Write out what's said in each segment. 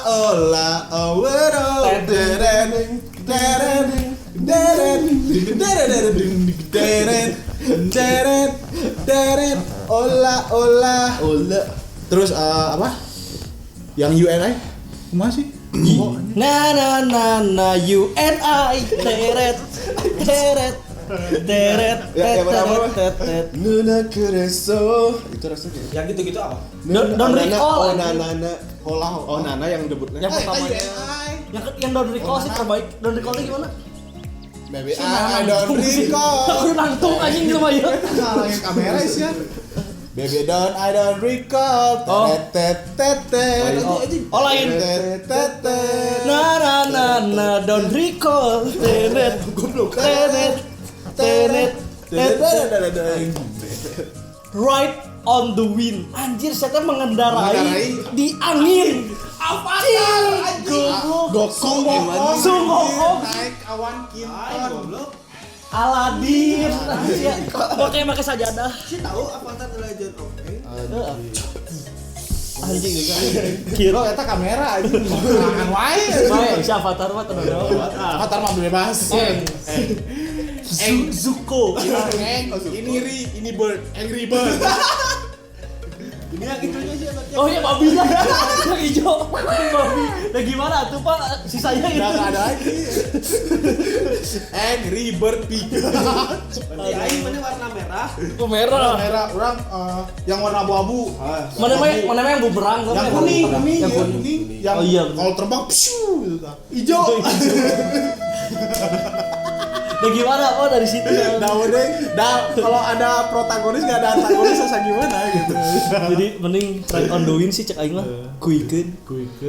ola owero deren deren deren deren deren ola terus apa yang UNI masih na UNI teret ya tet nuna kereso itu rasanya Yang gitu-gitu apa? Don't recall. Nana yang debutnya Yang pertamanya. Yang Don't Recall sih terbaik. Don't Recall itu gimana? Baby I don't recall. Aku nangtung anjing sama ya. Ngalangin kamera sih ya. Baby I don't recall. Oh. Oh lain. Na Don't Recall. Goblok. Ride on the wind. Anjir, saya mengendarai di angin. Apa sih? Goblok. Sungguh. Naik awan kinton. Aladin. Pakai sajadah. Si tahu Avatar The Legend of Aang? Anjing kan. Kira eta kamera anjing. Tangan wae. Bae, si Avatar mah tenang. Avatar mah bebas. Zuko. Ini bird, angry bird. Ini yang itunya sih anaknya. Oh iya babinya. Yang hijau. Babi. Nah gimana tuh Pak? Sisanya itu. Udah ada lagi. Angry bird pika. Berarti aing mana warna merah? Oh merah. Merah, orang yang warna abu-abu. Mana yang bumerang kan? Yang kuning, Yang yang kuning. kuning, yang Oh iya, bener. kalau terbang psiu gitu. Hijau. Nah gimana Pak dari situ? Kalau ada protagonis enggak ada antagonis asa gimana gitu. Jadi mending Ride on the Wind sih cek aing mah. Kuikeun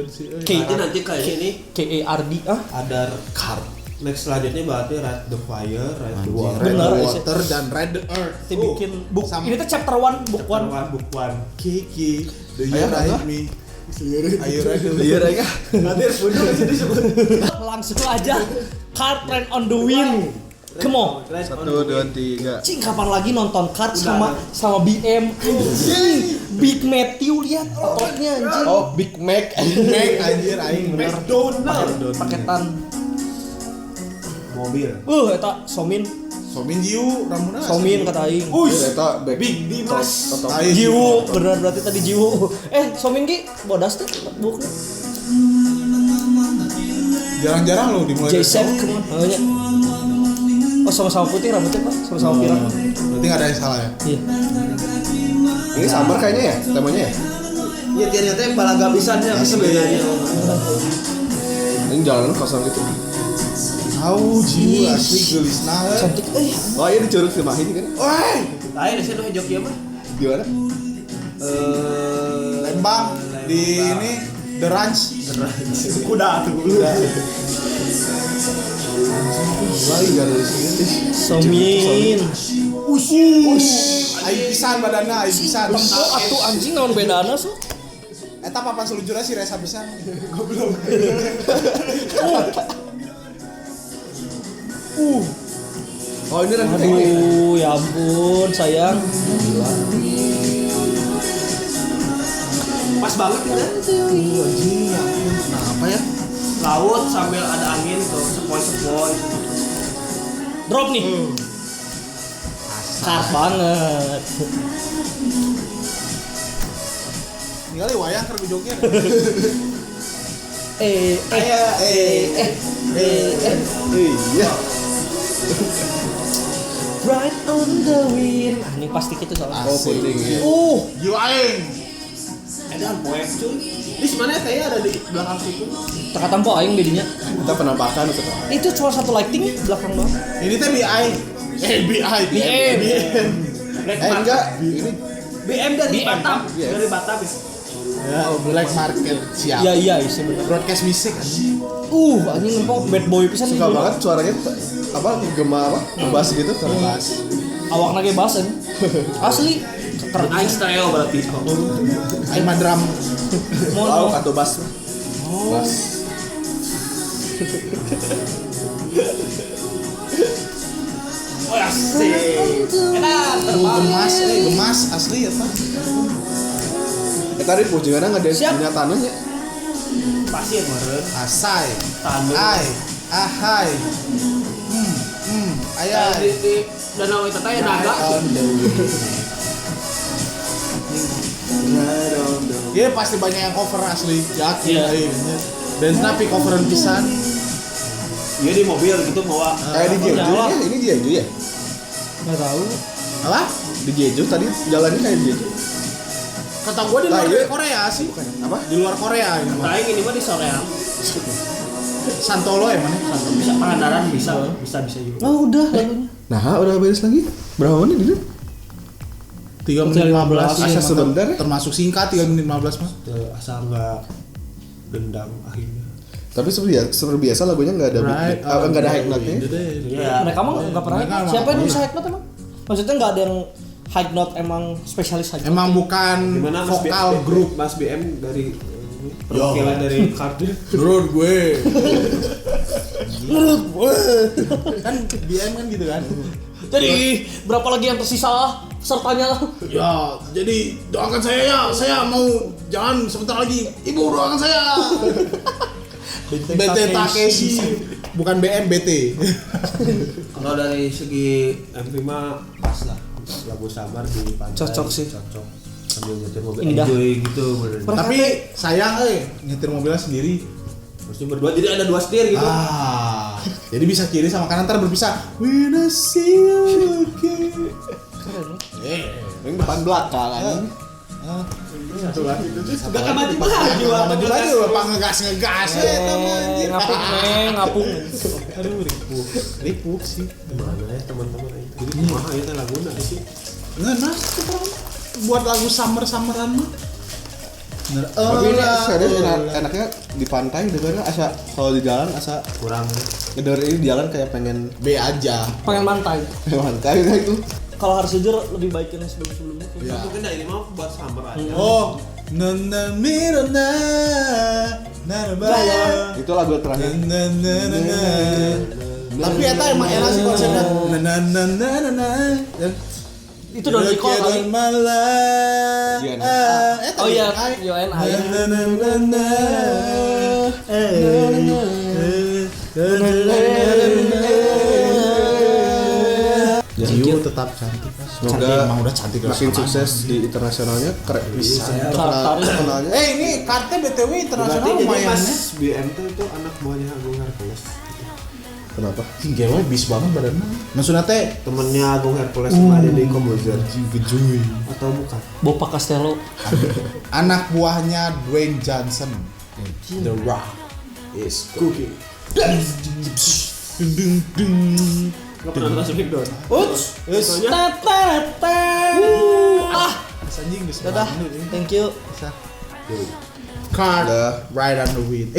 sih. Nanti kayak ini KARD ada card. Next selanjutnya berarti Ride the Fire, Ride the Water. Red Bener, water dan red earth. Kita bikin book. Sama. Ini tuh chapter 1 book 1. Book one. Kiki, do you ride me? Ayo ride. Iya Rega. Nanti bener aja disebut. Langsung aja. Card Ride on the Wind. Come on. 1, 2, 3. Cing kapan lagi nonton Card sama BM anjing. Big Matthew lihat ototnya anjing. Oh, Big Mac. Mac anjir aing bener. Paketan. Mobil. Eta Somin Jiu ramuna. Somin kata aing. Eta Big Dimas. Jiwu bener berarti tadi Jiwu. Somin ki bodas tuh buku. Jarang-jarang lo dimulai. Jason namanya. Oh sama-sama putih rambutnya Pak, sama-sama pirang. Berarti enggak ada yang salah ya? Iya. Ini sabar kayaknya ya temanya ya. Iya ternyata yang balaga pisannya sebenarnya. Ini jalan kosong gitu. Tahu Jiu asli gelisna. Cantik Oh iya dicurug ke mah ini kan. Woi, Lain sih nu Jogja mah. Gimana? Lembang di ini The Ranch. Kuda tuh. Lagi gak ada di sini. Somin. Aing pisan badanna, aing pisan. Oh atuh anjing naon bedana so? Eta papan selujurnya si Resa pisan. Goblok. Oh ini rantai. Aduh, ya ampun sayang. Pas banget ya. Anjing, ya ampun. Kenapa ya? Laut sambil ada angin tuh, sepoi-sepoi. Drop nih. Card banget. Tinggal wayang keur Jogja. Iya. Ride on the wind. Ah, ini pasti gitu soalnya. Oh penting ya. Jiu aing. Edan poek cuy. Di mana kayaknya ada di belakang situ. Teka tampo aing dedinya. Kita penampakan itu. Itu cuma satu lighting belakang doang. Ini teh BI. BM. Enggak. Ini BM dari BM. Batam. Iya. Dari Batam ya. Ya, black market siap. Iya sebenarnya. Broadcast music anjing. Anjing ngempong bad boy pisan suka banget suaranya apa gema apa ngebas gitu kan. Awakna ge bass anjing. Asli. Keren Aing stereo berarti. Aing mah drum. Wow, atau bass. Bass. Oh asik. Enak terbang. Gemas asli ya Pak. Tadi pujiannya nggak ada Siap. punya tanahnya. pasir meureun. Asai. Tanduk. Ai. Ahai. Ayai. Di danau eta teh naga. Iya pasti banyak yang cover asli. Yakin. Iya. Iya. Dan tapi coveran pisan. Iya di mobil gitu bawa. Kayak di Jeju ya, ini Jeju ya? Nggak tahu. Apa? Di Jeju tadi jalannya kayak di Jeju. Kata gua di luar Nah, iya. Korea sih. Apa? Di luar Korea ini mah. Lain ini mah di Soreang. Santolo ya mana? Bisa Pangandaran bisa juga. Oh udah lagunya. Nah, udah beres lagi. Berapa menit ini? 3 menit 15. Asa sebentar ya? Termasuk singkat 3 menit 15 mah. Asal enggak dendam akhirnya. Tapi seperti biasa lagunya nggak ada nggak ada high note-nya. Iya. Mereka mah nggak pernah. Mereka emang Siapa yang nggak bisa high note emang? Maksudnya nggak ada yang high note emang spesialis high note. Emang bukan Gimana Mas vokal BM? grup. Mas BM dari perwakilan dari Kartu. Menurut gue. Kan BM kan gitu kan. Jadi berapa lagi yang tersisa pesertanya? Ya, jadi doakan saya ya. Saya mau jalan sebentar lagi. Ibu doakan saya. BT Takeshi. Bukan BM BT. Kalau dari segi MV mah pas lah. Lagu Sabar di pantai. Cocok sih. Cocok. Sambil nyetir mobil Indah. enjoy gitu bener. Tapi sayang nyetir mobilnya sendiri. Maksudnya berdua jadi ada dua setir gitu. Jadi bisa kiri sama kanan ntar berpisah. When I see you again. Yang depan belakang kan. Enggak kan mati juga. Maju lagi bapak ngegas ya teman. Ngapung. Aduh ripuk sih. Mana ya teman-teman ini. Jadi kumaha ya teh laguna sih. Ngenas tuh buat lagu summer-summeran mah. Tapi ini serius enaknya di pantai dengarnya asa kalau di jalan asa Kurang ngedenger ini di jalan kayak pengen B aja. Pengen mantai. pantai kayak itu. Kalau harus jujur lebih baik yang sebelum-sebelumnya. Ya. mungkin dah ini mah buat summer aja. Oh, nana mirana, nana Itu lagu terakhir. Tapi eta emang enak sih konsepnya. Itu Don Rico kali. Oh iya, YONI. Jiu tetap cantik. Semoga emang udah cantik makin sukses di internasionalnya keren bisa terkenalnya. Ini kartnya BTW internasional Berarti jadi lumayan Mas ya. BM tuh anak buahnya Agung Hercules. Kenapa? Gewe bis banget badannya. Maksudnya teh Temennya Agung Hercules sama ada di Composer gejuy. atau bukan? Bopa Castello. Anak buahnya Dwayne Johnson. The Rock is cooking. Enggak pernah nonton Smackdown. Uts. Tata. Anjing geus Dadah. Thank you. Card Udah. right on the wheel.